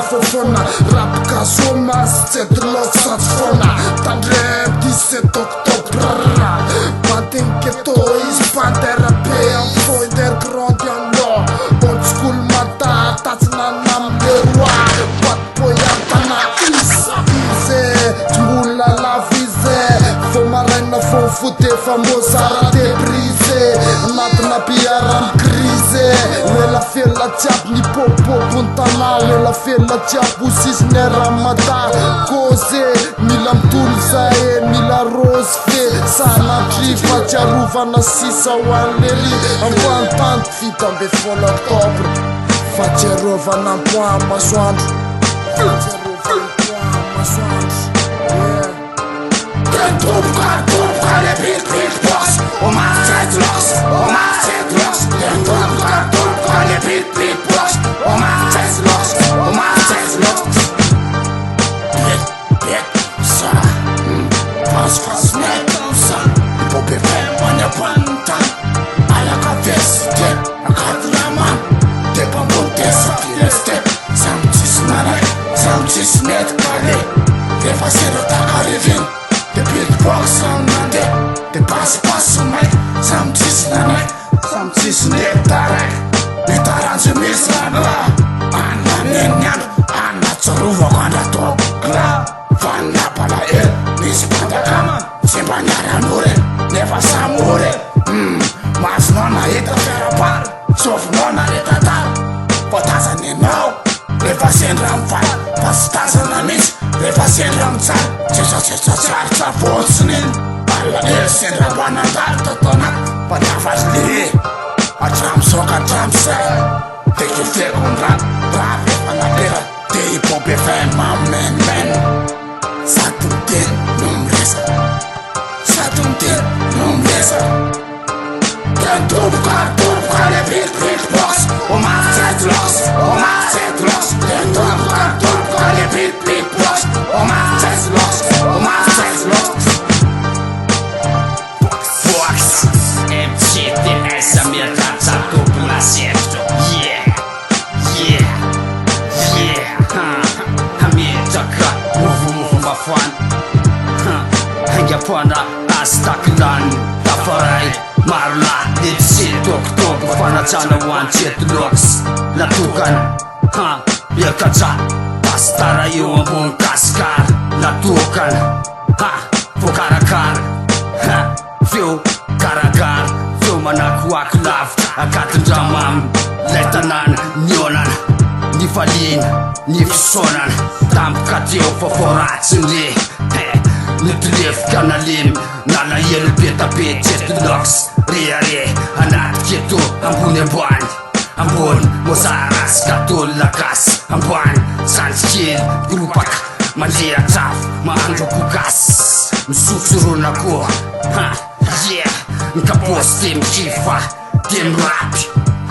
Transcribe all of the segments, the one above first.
fofona rap kasoma setlok satsfona tandrem 17 octobre Patinketo is panterape am foider grand young law old school mata tatsna nam leroy pat poyatana is tmula la vise fomarena fonfute famosa rate brise natna piaram crise lela fela chap ni popo puntana lela fela chap usisne ramata koze milam tulzae mila rose fe sana trifa charuvana sisa wanleri ampantant fita be fol octobre facerovana poa masoandro Astaklan tafarai marla ditsit oktober fanacana wanchet loks latukan biar kaca pastara yung kaskar latukan pokarakar fio karakar fio manakuak laf akatun jamam letanan nyonan nifalin nifsonan tam katio foforatsin Nutref kanalim Nala yelu peta pecet loks Ria anak gitu Ampun embuan Ampun mosaras katul lakas Ampuan sanskil Grupak Malia taf Maandro kukas Susurun aku Nkapos tim kifa Tim rap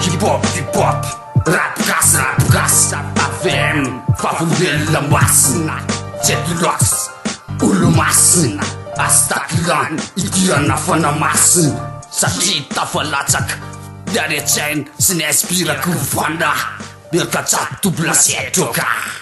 Hip hop Rap gas AVM Fafundel lambas Jet loks Ulumasin Astaklan Ikiran nafanamasin Sakita falacak Dari chain Sinespira kufanda Biar kacat 17 etoka